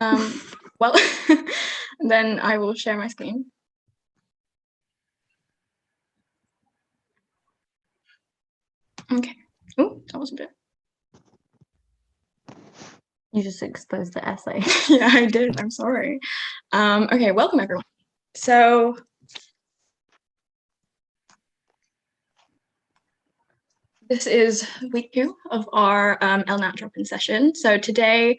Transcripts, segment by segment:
Well, then I will share my screen. Okay. Oh, that was a bit. You just exposed the essay. Yeah, I did. I'm sorry. Okay, welcome everyone. So this is week 2 of our LNAT drop-in session. So today,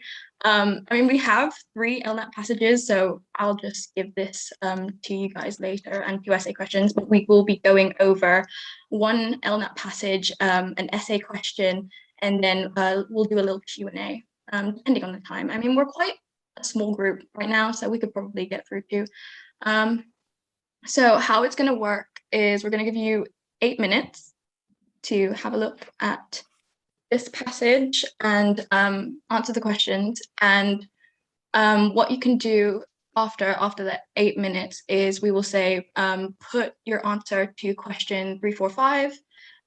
we have 3 LNAT passages, so I'll just give this to you guys later and 2 essay questions, but we will be going over 1 LNAT passage, an essay question, and then we'll do a little Q&A, depending on the time. We're quite a small group right now, so we could probably get through 2. So how it's going to work is we're going to give you 8 minutes to have a look at this passage and answer the questions. And what you can do after the 8 minutes is we will say, put your answer to question 3, 4, 5,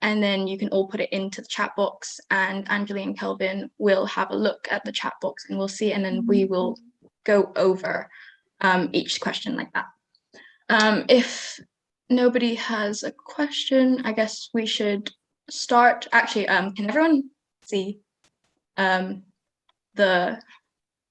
and then you can all put it into the chat box, and Anjali and Kelvin will have a look at the chat box and we'll see, and then we will go over each question like that. If nobody has a question, I guess we should start. Actually, can everyone see the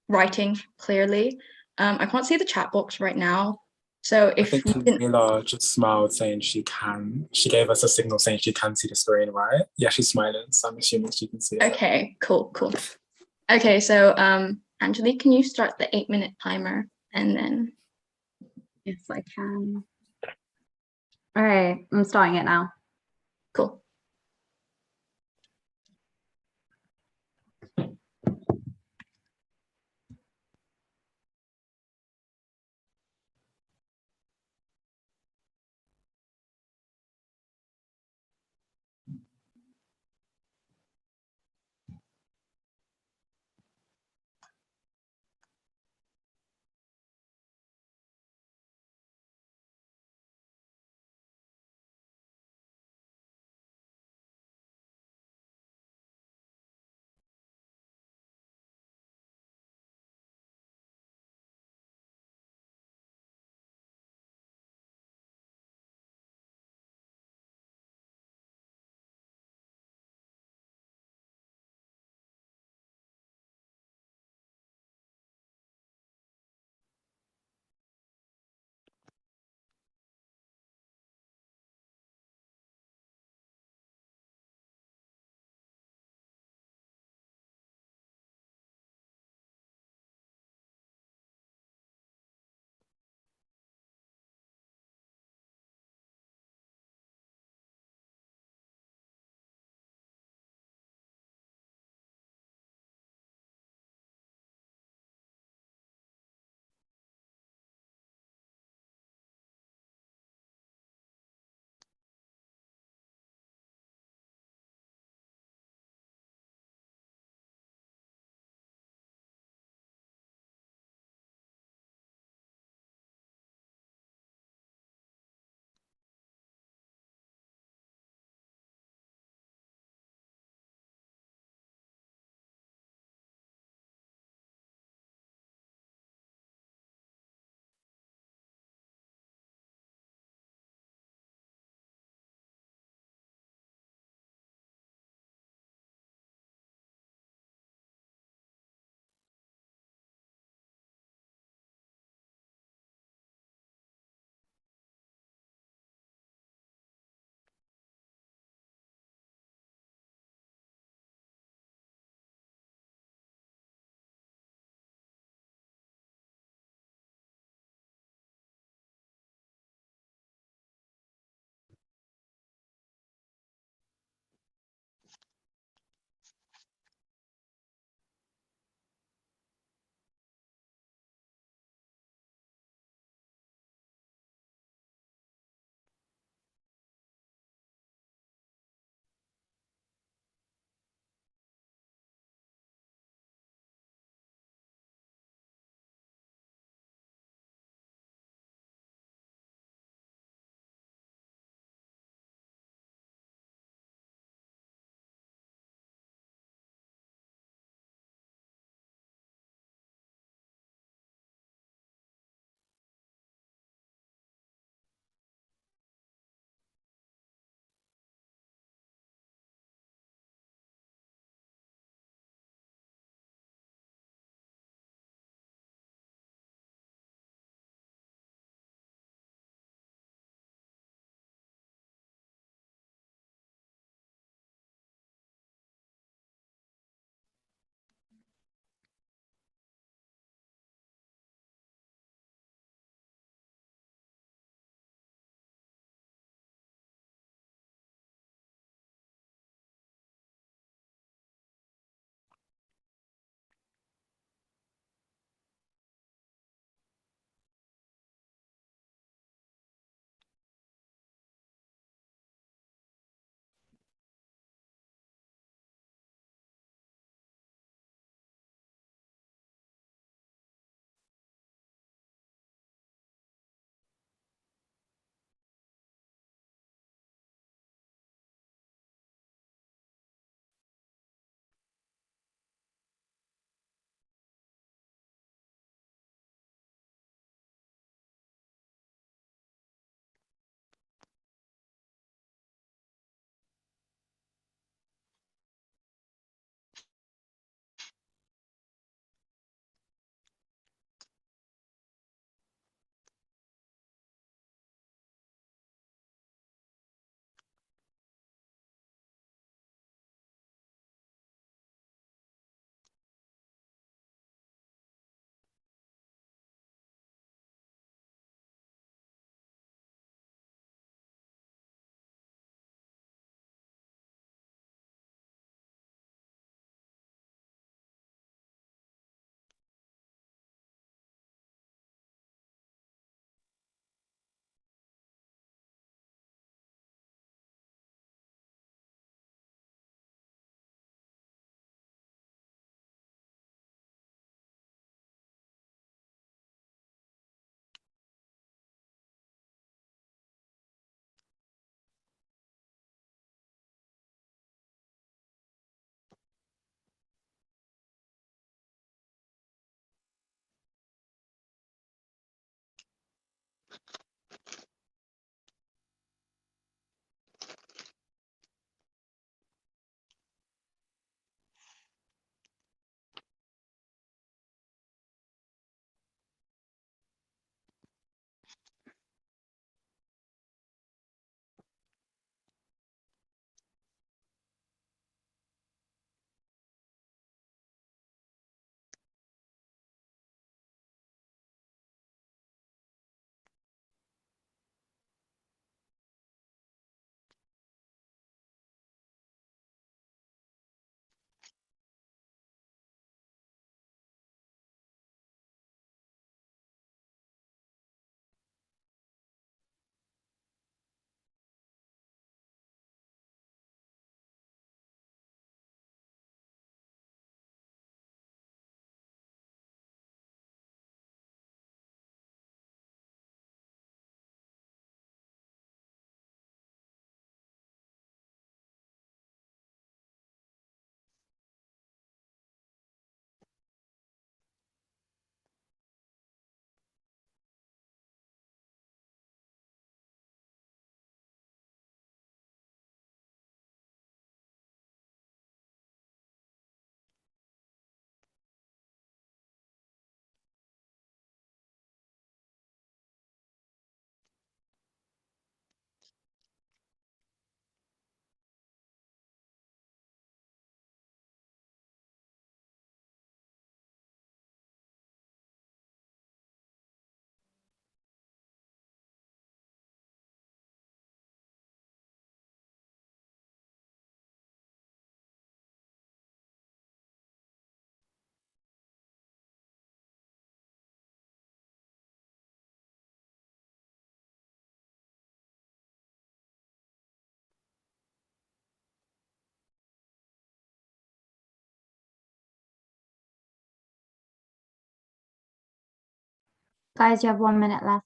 writing clearly? I can't see the chat box right now. So if I think Camila just smiled saying she can. She gave us a signal saying she can see the screen, right? Yeah, she's smiling, so I'm assuming she can see it. Okay, cool. Okay, so Anjali, can you start the 8-minute timer and then? Yes, I can. All right, I'm starting it now. Cool. Guys, you have 1 minute left.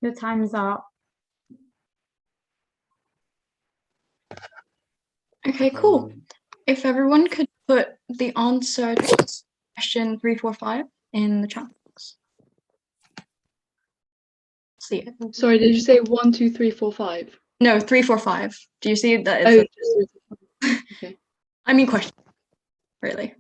Your time's up. Okay, cool. If everyone could put the answer to question 345 in the chat box. See it. Sorry, did you say 1, 2, 3, 4, 5? No, 345. Do you see that? Oh, It's okay. I mean, question, really.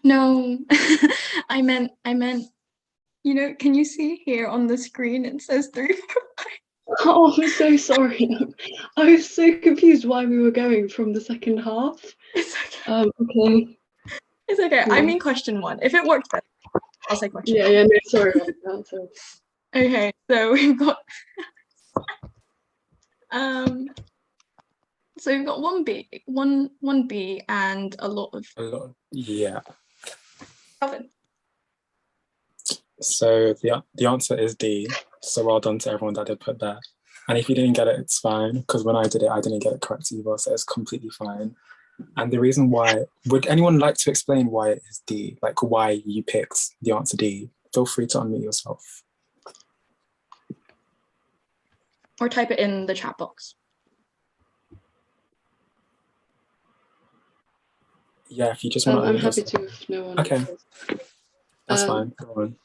No, I meant, you know, can you see here on the screen? It says 345. Oh, I'm so sorry. I was so confused why we were going from the second half. It's okay. Okay. It's okay. I Yeah. mean, question 1. If it works better, I'll say question. Yeah, no, sorry about that. So. Okay, so we've got so we've got 1B and a lot of Yeah. Kelvin. So the answer is D. So well done to everyone that did put that. And if you didn't get it, it's fine, because when I did it, I didn't get it correct either, so it's completely fine. And the reason why, would anyone like to explain why it is D? Like why you picked the answer D? Feel free to unmute yourself. Or type it in the chat box. Yeah, if you just want to I'm unmute happy yourself. to if no one. Okay, that's fine. Go on.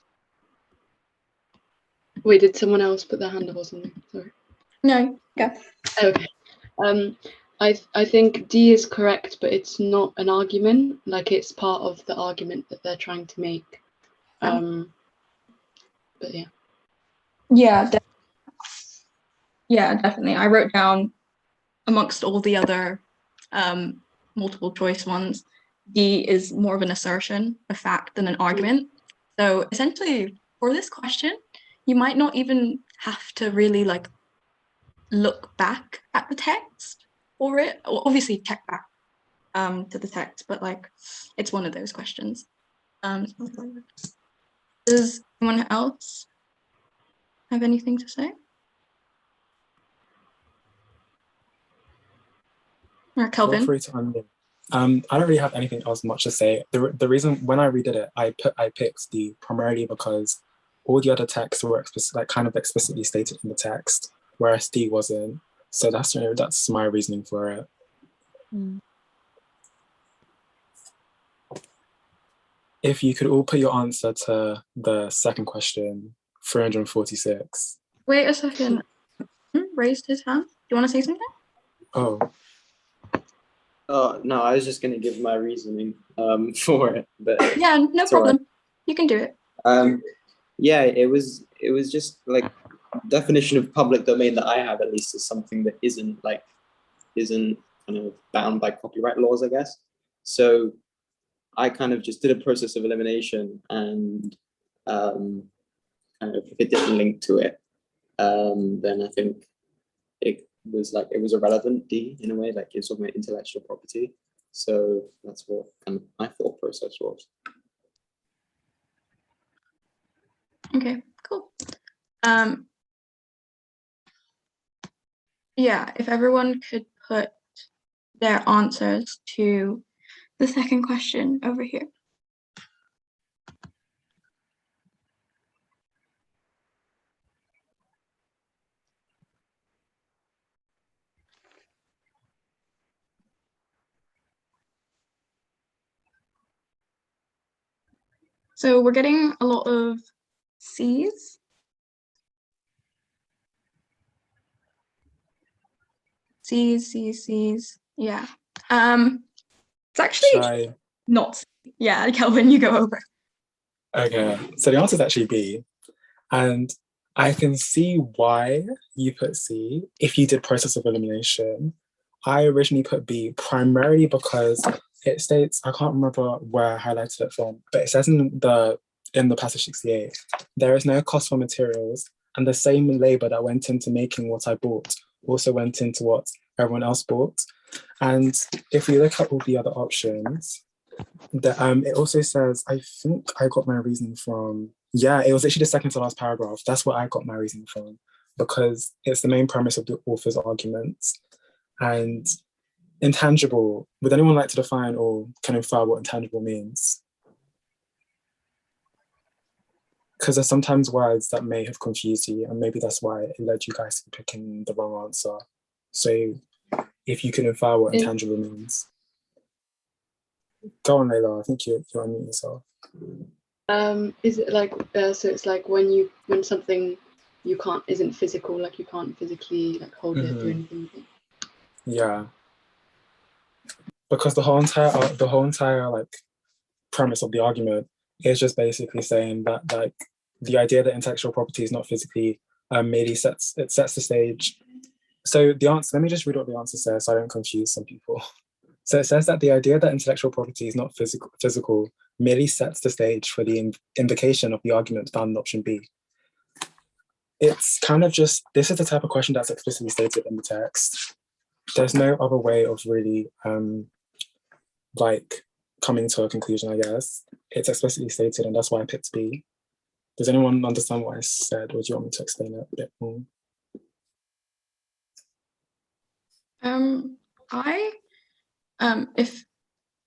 Wait, did someone else put their hand up or something? Sorry. No, go. Okay. I think D is correct, but it's not an argument. Like it's part of the argument that they're trying to make. But yeah. Yeah, yeah, definitely. I wrote down amongst all the other multiple choice ones, D is more of an assertion, a fact, than an argument. So essentially, for this question, you might not even have to really like look back at the text for it. Or obviously, check back to the text, but like it's one of those questions. Does anyone else have anything to say? Or Kelvin? Feel free to unmute. I don't really have anything else much to say. The reason when I redid it, I picked D primarily because all the other texts were kind of explicitly stated in the text, whereas D wasn't. So that's my reasoning for it. If you could all put your answer to the second question, 346. Wait a second. Raised his hand. Do you want to say something? Oh. No, I was just going to give my reasoning for it, but yeah, no problem. Right. You can do it. Yeah, it was just like definition of public domain that I have at least is something that isn't kind of bound by copyright laws, I guess. So I kind of just did a process of elimination, and kind of if it didn't link to it, then I think it was irrelevant D in a way, like it's talking about intellectual property. So that's what kind of my thought process was. Okay, cool. Yeah, if everyone could put their answers to the second question over here. So we're getting a lot of C's. C's. Yeah. It's actually not C. Yeah, Kelvin, you go over. Okay, so the answer is actually B. And I can see why you put C if you did process of elimination. I originally put B primarily because it states, I can't remember where I highlighted it from, but it says in the passage 68, there is no cost for materials, and the same labor that went into making what I bought also went into what everyone else bought. And if we look at all the other options, it also says, I think I got my reasoning from, yeah, it was actually the second to last paragraph. That's what I got my reasoning from, because it's the main premise of the author's arguments. And intangible, would anyone like to define or can infer what intangible means? Because there's sometimes words that may have confused you, and maybe that's why it led you guys to picking the wrong answer. So if you can infer what intangible means. Go on, Layla. I think you're unmuting yourself. Is it like so? It's like when something isn't physical, like you can't physically like hold it or anything. Yeah, because the whole entire like premise of the argument is just basically saying that like the idea that intellectual property is not physically merely sets the stage. So the answer. Let me just read what the answer says, so I don't confuse some people. So it says that the idea that intellectual property is not physical merely sets the stage for the invocation of the argument found in option B. It's kind of just, this is the type of question that's explicitly stated in the text. There's no other way of really like coming to a conclusion, I guess. It's explicitly stated, and that's why I picked B. Does anyone understand what I said, or do you want me to explain it a bit more?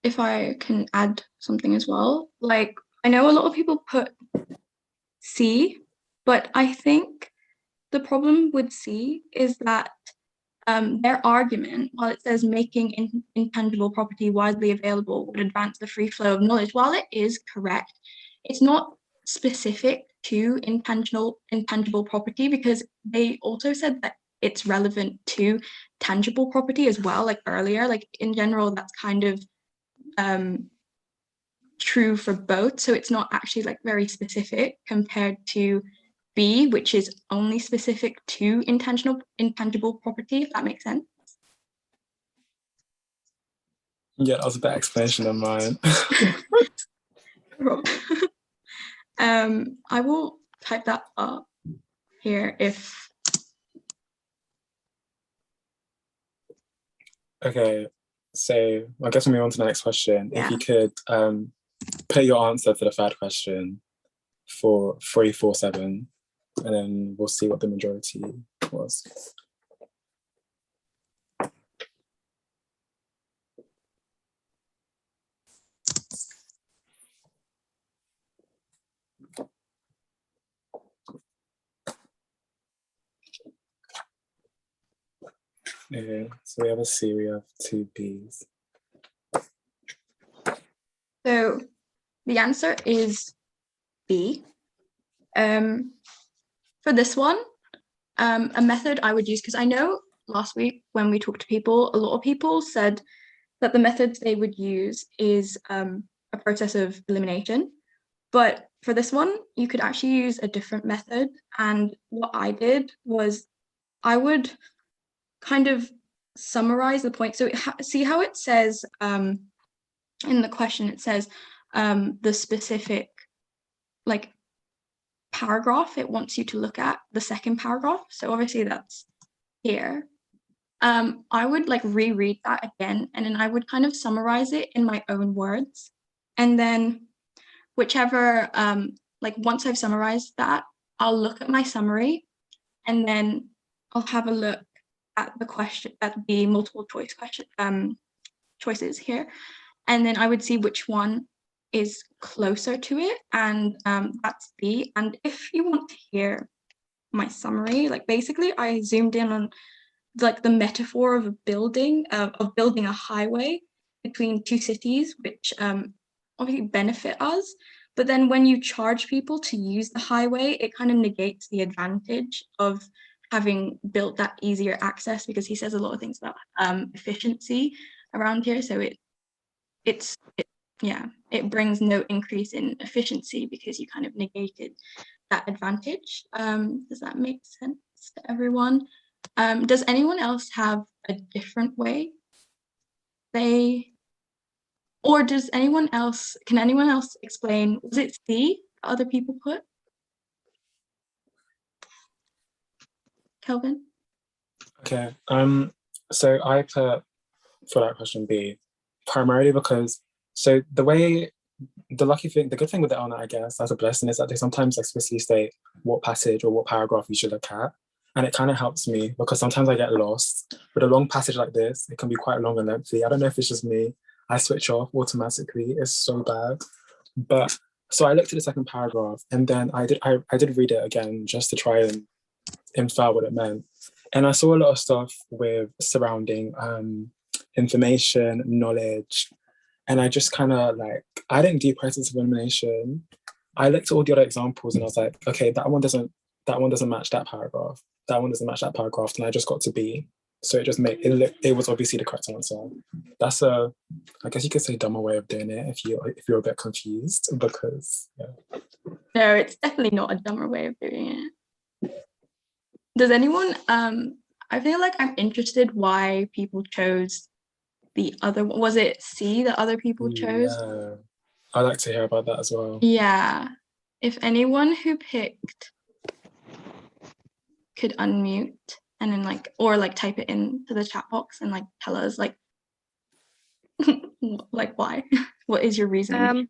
If I can add something as well, like I know a lot of people put C, but I think the problem with C is that their argument, while it says making intangible property widely available would advance the free flow of knowledge, while it is correct, it's not specific to intangible property, because they also said that it's relevant to tangible property as well, like earlier, like in general, that's kind of true for both. So it's not actually like very specific compared to B, which is only specific to intangible property, if that makes sense. Yeah, that was a better explanation than mine. I will type that up here if. Okay, so I guess we'll move on to the next question. Yeah. If you could put your answer for the third question for 347, and then we'll see what the majority was. Okay, so we have a C, we have 2 Bs. So the answer is B. For this one, a method I would use, because I know last week when we talked to people, a lot of people said that the methods they would use is a process of elimination. But for this one, you could actually use a different method. And what I did was I would kind of summarize the point. So see how it says in the question, it says the specific like paragraph it wants you to look at, the second paragraph. So obviously that's here. I would like reread that again, and then I would kind of summarize it in my own words. And then whichever, like once I've summarized that, I'll look at my summary, and then I'll have a look at the question, at the multiple choice question, choices here. And then I would see which one is closer to it, and that's B. And if you want to hear my summary, like basically I zoomed in on like the metaphor of a building, of building a highway between two cities, which obviously benefit us. But then when you charge people to use the highway, it kind of negates the advantage of having built that easier access, because he says a lot of things about efficiency around here. So it brings no increase in efficiency because you kind of negated that advantage. Does that make sense to everyone? Does anyone else have a different way? Or does anyone else, can anyone else explain, was it C that other people put? Kelvin? Okay, so I put for that question B, primarily because, so the good thing with the LNAT, I guess, as a blessing, is that they sometimes explicitly state what passage or what paragraph you should look at. And it kind of helps me because sometimes I get lost. With a long passage like this, it can be quite long and lengthy. I don't know if it's just me. I switch off automatically. It's so bad. But so I looked at the second paragraph, and then I did read it again just to try and infer what it meant. And I saw a lot of stuff with surrounding information, knowledge, and I just kind of like, I didn't do process of elimination. I looked at all the other examples and I was like, okay, that one doesn't match that paragraph. That one doesn't match that paragraph. And I just got to B. So it just made it was obviously the correct answer. That's I guess you could say, dumber way of doing it if you're a bit confused, because yeah. No, it's definitely not a dumber way of doing it. Does anyone, I feel like I'm interested why people chose the other one. Was it C that other people chose? Yeah. I'd like to hear about that as well. Yeah. If anyone who picked could unmute and then or type it into the chat box and tell us why. What is your reason?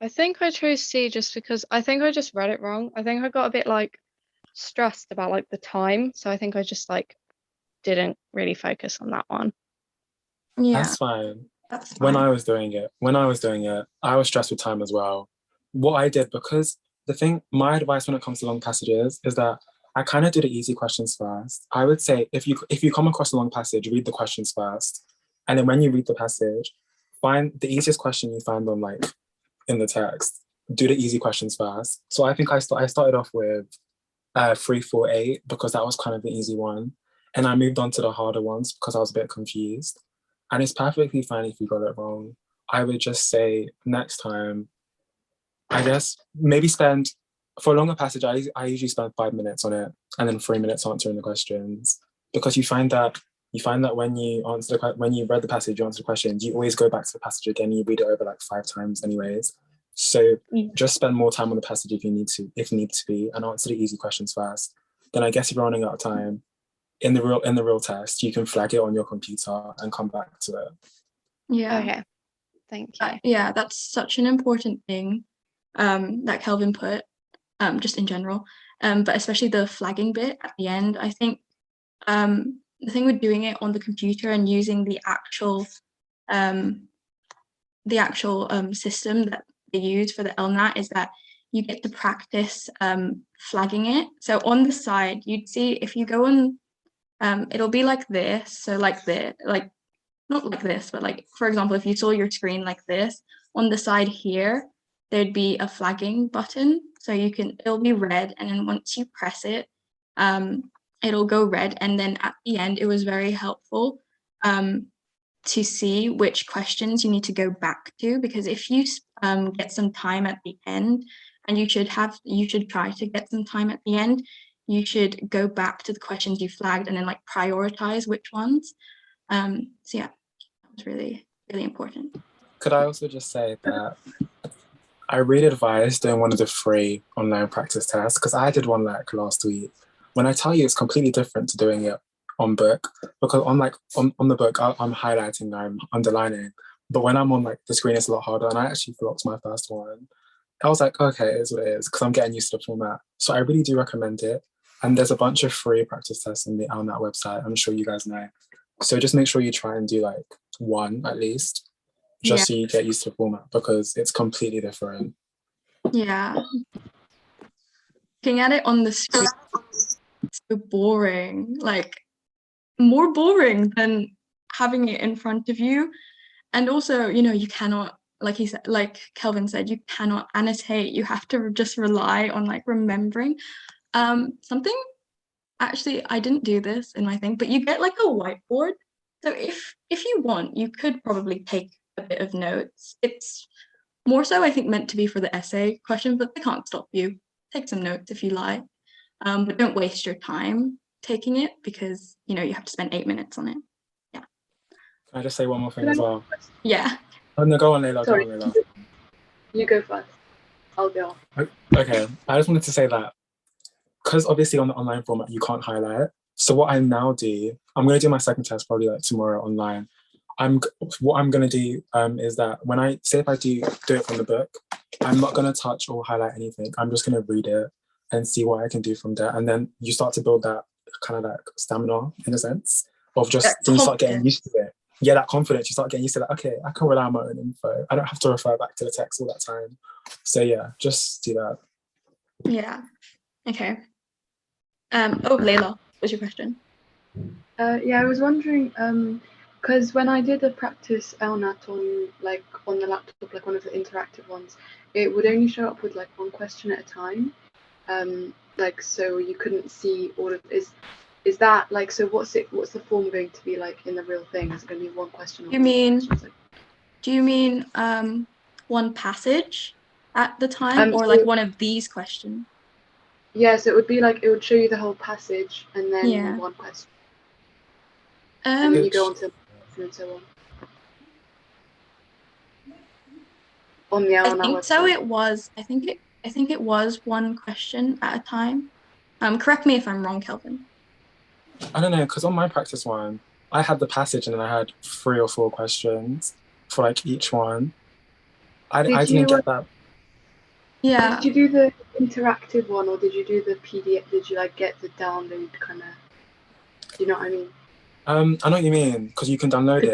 I think I chose C just because I think I just read it wrong. I think I got a bit stressed about the time, so I think I just didn't really focus on that one. Yeah, That's fine. that's fine. When I was doing it, I was stressed with time as well. What I did, because my advice when it comes to long passages is that I kind of do the easy questions first. I would say if you come across a long passage, read the questions first, and then when you read the passage, find the easiest question you find on in the text. Do the easy questions first. So I think I started off with 348 because that was kind of the easy one. And I moved on to the harder ones because I was a bit confused. And it's perfectly fine if you got it wrong. I would just say next time, I guess maybe spend, for a longer passage, I usually spend 5 minutes on it and then 3 minutes answering the questions, because you find that when you read the passage, you answer the questions, you always go back to the passage again, you read it over like 5 times anyways. So just spend more time on the passage if need to be, and answer the easy questions first. Then I guess if you're running out of time, in the real test, you can flag it on your computer and come back to it. Yeah. Okay. Thank you. Yeah, that's such an important thing that Kelvin put, just in general, but especially the flagging bit at the end. I think the thing with doing it on the computer and using the actual system that they use for the LNAT is that you get to practice flagging it. So on the side, you'd see if you go on, it'll be like this. So like not like this, but like, for example, if you saw your screen like this, on the side here, there'd be a flagging button. So it'll be red. And then once you press it, it'll go red. And then at the end, it was very helpful to see which questions you need to go back to, because if you get some time at the end, and you should try to get some time at the end, you should go back to the questions you flagged and then like prioritize which ones. So yeah, that was really, really important. Could I also just say that I really advise doing one of the free online practice tests, because I did one like last week. When I tell you, it's completely different to doing it on book, because on the book, I'm highlighting, I'm underlining, but when I'm on like the screen, it's a lot harder. And I actually flopped my first one. I was like, okay, it is what it is, because I'm getting used to the format. So I really do recommend it. And there's a bunch of free practice tests on the LNAT website. I'm sure you guys know. So just make sure you try and do like one at least, just so you get used to the format, because it's completely different. Yeah. Looking at it on the screen, it's so boring, like more boring than having it in front of you. And also, you cannot, like Kelvin said, you cannot annotate. You have to just rely on like remembering. Something, actually, I didn't do this in my thing, but you get like a whiteboard. So if you want, you could probably take a bit of notes. It's more so, I think, meant to be for the essay question, but they can't stop you. Take some notes if you like, but don't waste your time taking it, because you have to spend 8 minutes on it. Yeah. Can I just say one more thing as well? Yeah. Oh no, go on, Layla. Sorry. Go on, Layla. You go first. I'll go. Okay, I just wanted to say that because obviously on the online format you can't highlight. So what I now do, I'm going to do my second test probably like tomorrow online. What I'm going to do is that when if I do it from the book, I'm not going to touch or highlight anything. I'm just going to read it and see what I can do from there. And then you start to build that kind of like stamina, in a sense, of just you start getting used to it. Yeah, that confidence. You start getting used to that. Okay, I can rely on my own info. I don't have to refer back to the text all that time. So yeah, just do that. Yeah. Okay. Layla, what's your question? Yeah, I was wondering, because when I did a practice LNAT on the laptop, like one of the interactive ones, it would only show up with like one question at a time. Like, so you couldn't see all of is that like, so what's the form going to be like in the real thing? Is it going to be one question? Do you mean one passage at the time, or like one of these questions? Yeah, so it would be like, it would show you the whole passage and then one question. And then you go on to and so on. On the LNAT website. So it was, I think it was one question at a time. Correct me if I'm wrong, Kelvin. I don't know, because on my practice one, I had the passage and then I had 3 or 4 questions for like each one. I didn't get that. Yeah. Did you do the interactive one, or did you do the PDF? Did you like get the download kind of? Do you know what I mean? I know what you mean, because you can download it.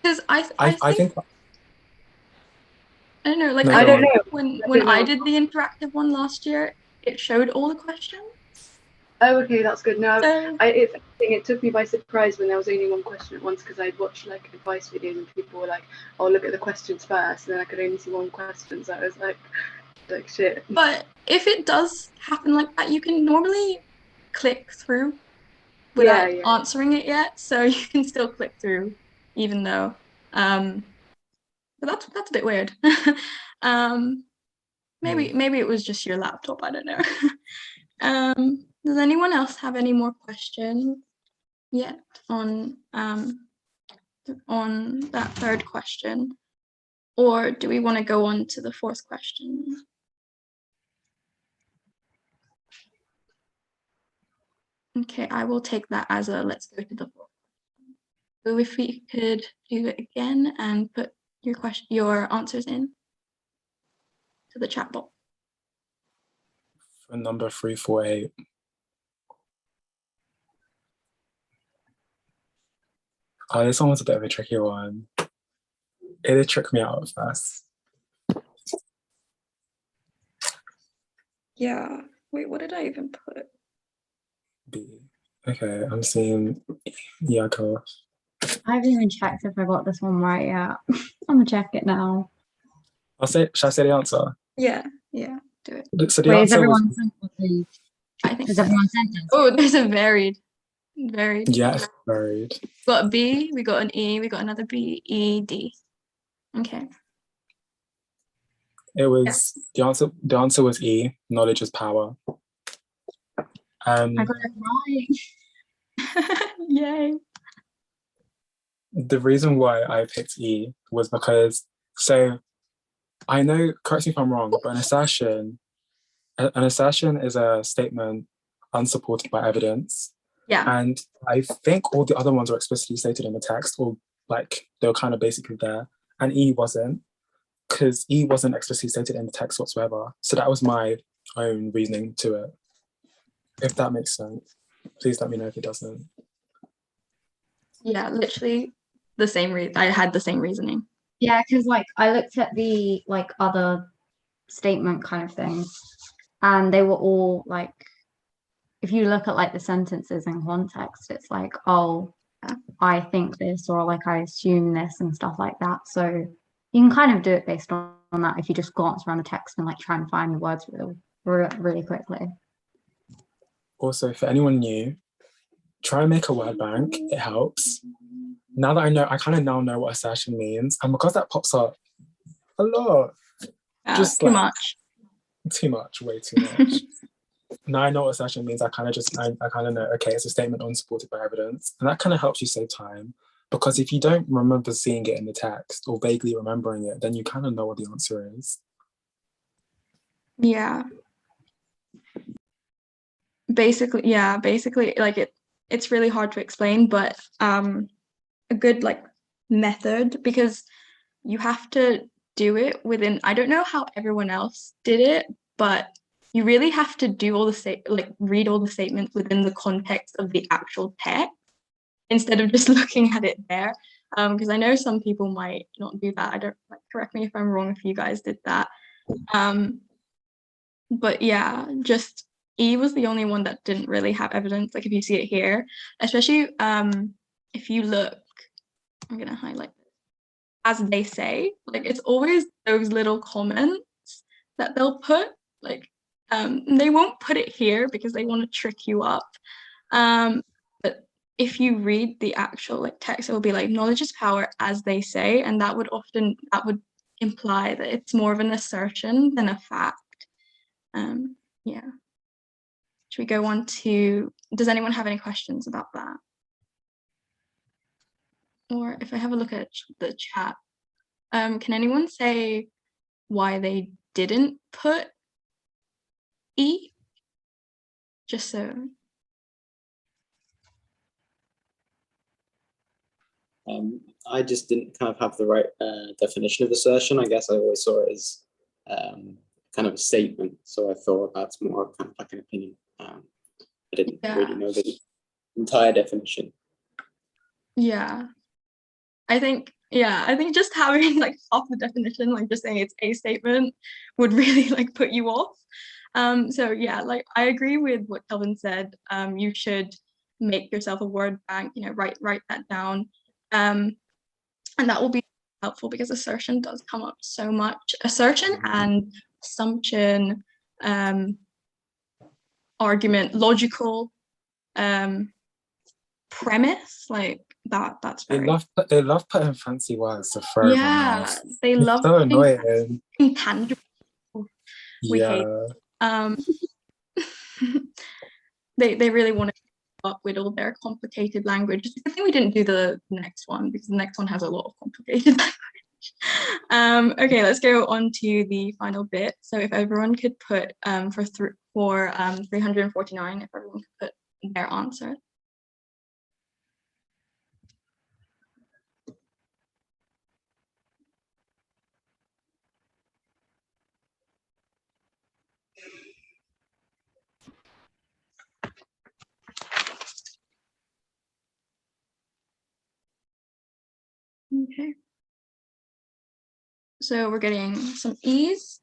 Because I think I don't know. Like, No, I don't know. When I did the interactive one last year, it showed all the questions. Oh, okay, that's good. No, it took me by surprise when there was only one question at once, because I'd watched like advice videos and people were like, "Oh, look at the questions first," and then I could only see one question. So I was like, That's it. But if it does happen like that, you can normally click through without answering it yet. So you can still click through, even though. But that's a bit weird. Maybe it was just your laptop. I don't know. Does anyone else have any more questions yet on that third question, or do we want to go on to the fourth question? Okay, I will take that as a let's go to the fourth. So if we could do it again and put your answers in to the chat box. For number 348. Oh, this one was a bit of a tricky one. It did trick me out at first. Yeah. Wait, what did I even put? B. Okay, I'm seeing Yakov. I haven't even checked if I got this one right yet. I'm gonna check it now. Should I say the answer? Yeah, do it. So the Wait, is answer everyone was, sent? I think Is so. everyone sent? Oh, there's a varied. yes, varied. We got a B, we got an E, we got another B, E, D. Okay. It was the answer was E, knowledge is power. I got it right. Yay. The reason why I picked E was because, so I know, correct me if I'm wrong, but an assertion is a statement unsupported by evidence. Yeah. And I think all the other ones were explicitly stated in the text, or like they were kind of basically there. And E wasn't, because E wasn't explicitly stated in the text whatsoever. So that was my own reasoning to it. If that makes sense. Please let me know if it doesn't. Yeah, literally the same I had the same reasoning. Yeah, because like I looked at the like other statement kind of things, and they were all like, if you look at like the sentences in context, it's like, oh, I think this, or like I assume this and stuff like that. So you can kind of do it based on that if you just glance around the text and like try and find the words really quickly. Also, for anyone new, try and make a word bank. It helps. Now that I know, I kind of now know what assertion means. And because that pops up a lot. Just too like, much. Too much, way too much. Now I know what assertion means. I kind of know, okay, it's a statement unsupported by evidence. And that kind of helps you save time. Because if you don't remember seeing it in the text or vaguely remembering it, then you kind of know what the answer is. Yeah. Basically, like it's really hard to explain, but a good like method, because you have to do it within, I don't know how everyone else did it, but you really have to do all the read all the statements within the context of the actual text instead of just looking at it there. Because I know some people might not do that. I don't, like, correct me if I'm wrong if you guys did that. But yeah, just E was the only one that didn't really have evidence. Like if you see it here, especially if you look, I'm gonna highlight this, as they say, like it's always those little comments that they'll put, like they won't put it here because they want to trick you up. But if you read the actual like text, it will be like knowledge is power as they say, and that would imply that it's more of an assertion than a fact. Yeah. Should we go on to, does anyone have any questions about that? Or if I have a look at the chat, can anyone say why they didn't put E? Just so. I just didn't kind of have the right definition of assertion. I guess I always saw it as kind of a statement. So I thought that's more kind of like an opinion. I didn't really know the entire definition. Yeah. I think just having like half the definition, like just saying it's a statement, would really like put you off. So yeah, like I agree with what Kelvin said. You should make yourself a word bank, write that down. And that will be helpful because assertion does come up so much. Assertion and assumption, argument, logical, premise, like that's They very love putting fancy words to throw everyone yeah, else. they It's love so putting annoying. intangible. We hate Yeah. they really want to come up with all their complicated language. I think we didn't do the next one because the next one has a lot of complicated language. Okay, let's go on to the final bit. So if everyone could put for 349, if everyone could put their answer. Okay. So we're getting some E's.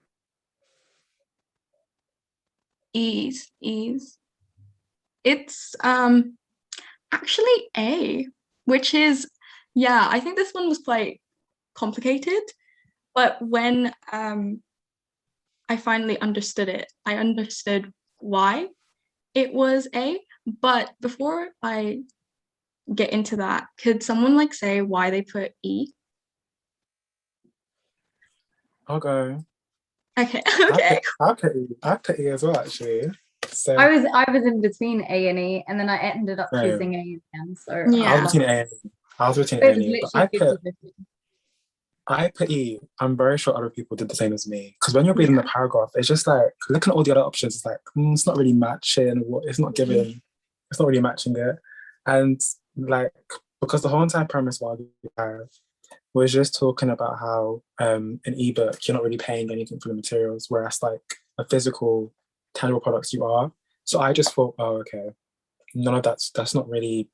E's. It's actually A, which is, yeah, I think this one was quite complicated, but when I finally understood it, I understood why it was A. But before I get into that, could someone like say why they put E? I'll go. Okay. I'll put E as well, actually. So I was in between A and E, and then I ended up Same. choosing A again. So Yeah. I was between A and E. But I put E. I'm very sure other people did the same as me. Because when you're reading the paragraph, it's just like looking at all the other options. It's like it's not really matching. It's not giving. It's not really matching it. And like because the whole entire premise was just talking about how an ebook you're not really paying anything for the materials, whereas like a physical, tangible products you are. So I just thought, oh okay, none of that's not really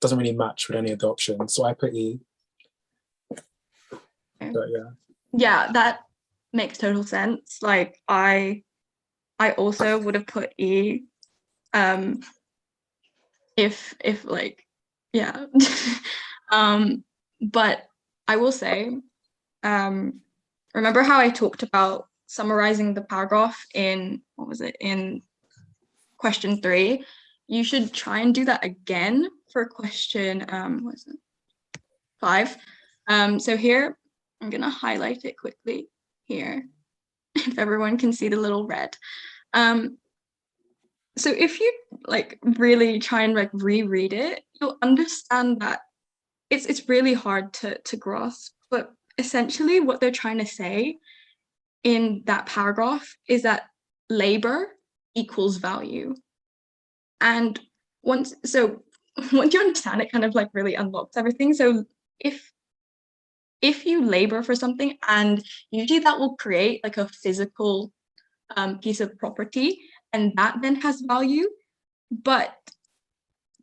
doesn't really match with any of the options. So I put E. But yeah, that makes total sense. Like I also would have put E if like yeah. But I will say remember how I talked about summarizing the paragraph in in question 3? You should try and do that again for question 5. So here I'm gonna highlight it quickly here, if everyone can see the little red. So if you like really try and like reread it, you'll understand that it's really hard to grasp. But essentially what they're trying to say in that paragraph is that labor equals value. And once you understand it, kind of like really unlocks everything. So if you labor for something, and usually that will create like a physical piece of property, and that then has value. But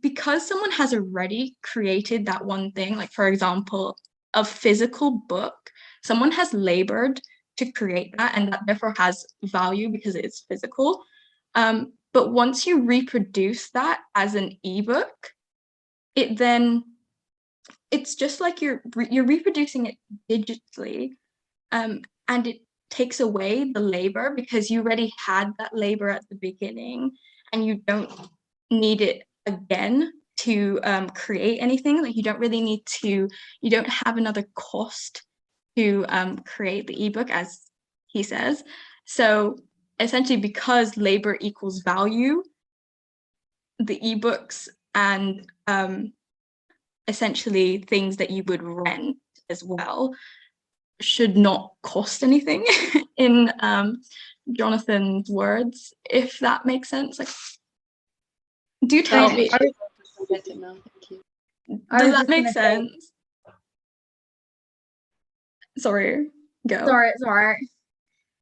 because someone has already created that one thing, like for example, a physical book, someone has labored to create that, and that therefore has value because it's physical. But once you reproduce that as an ebook, it's just like you're reproducing it digitally, and it takes away the labor because you already had that labor at the beginning, and you don't need it again to create anything. Like you don't have another cost to create the ebook, as he says. So essentially, because labor equals value, the ebooks and essentially things that you would rent as well should not cost anything in Jonathan's words, if that makes sense. Like, do tell me. I get it now. Thank you. Does that make sense? Sorry, go. Sorry, it's all right.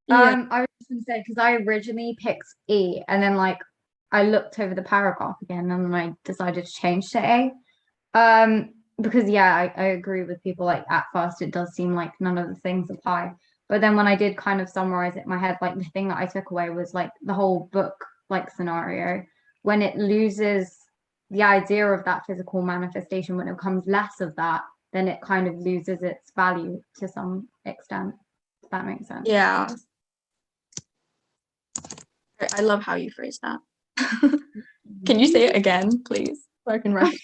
Yeah. I was just gonna say, because I originally picked E, and then like I looked over the paragraph again, and then I decided to change to A. Because yeah, I agree with people. Like at first, it does seem like none of the things apply, but then when I did kind of summarize it in my head, like the thing that I took away was like the whole book like scenario, when it loses the idea of that physical manifestation, when it becomes less of that, then it kind of loses its value to some extent. If that makes sense. Yeah. I love how you phrase that. Can you say it again, please, so I can write?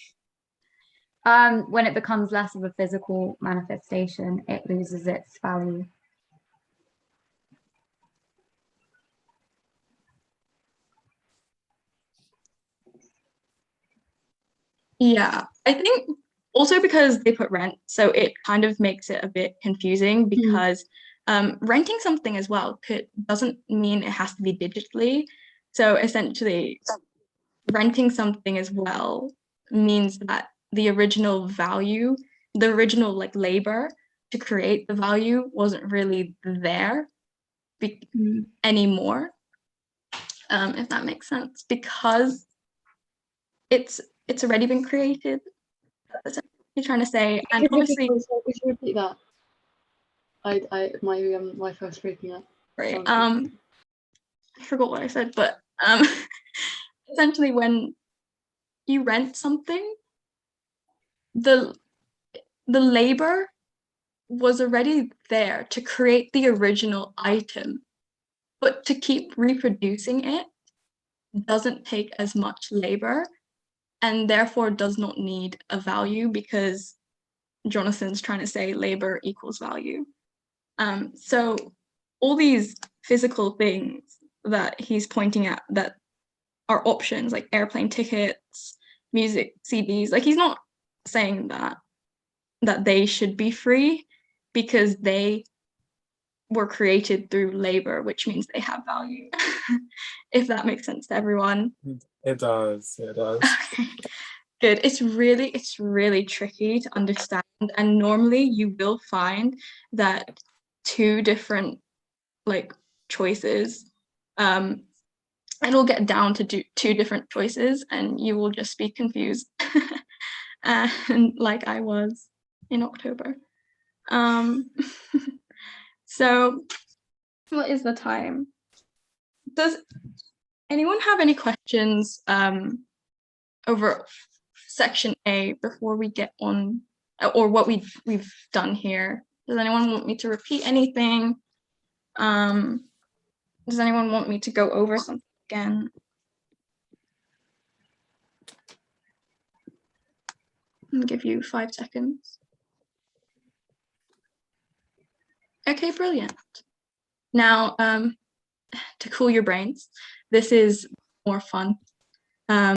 When it becomes less of a physical manifestation, it loses its value. Yeah, I think also because they put rent, so it kind of makes it a bit confusing because renting something as well doesn't mean it has to be digitally. So essentially, renting something as well means that the original value, the original like labor to create the value wasn't really there anymore, if that makes sense, because it's already been created. That's what you're trying to say, and obviously, Could you repeat that? My Wi-Fi was breaking up. right. I forgot what I said, but essentially, when you rent something, the labor was already there to create the original item, but to keep reproducing it doesn't take as much labor and therefore does not need a value because Jonathan's trying to say labor equals value. So all these physical things that he's pointing at that are options like airplane tickets, music, CDs, like he's not saying that they should be free because they were created through labor, which means they have value. If that makes sense to everyone. It does. Okay, good. It's really tricky to understand, and normally you will find that two different like choices, it'll get down to two different choices, and you will just be confused, and like I was in October. So, what is the time? Does anyone have any questions over section A before we get on, or what we've done here? Does anyone want me to repeat anything? Does anyone want me to go over something again? I'll give you 5 seconds. Okay, brilliant. Now, to cool your brains, this is more fun.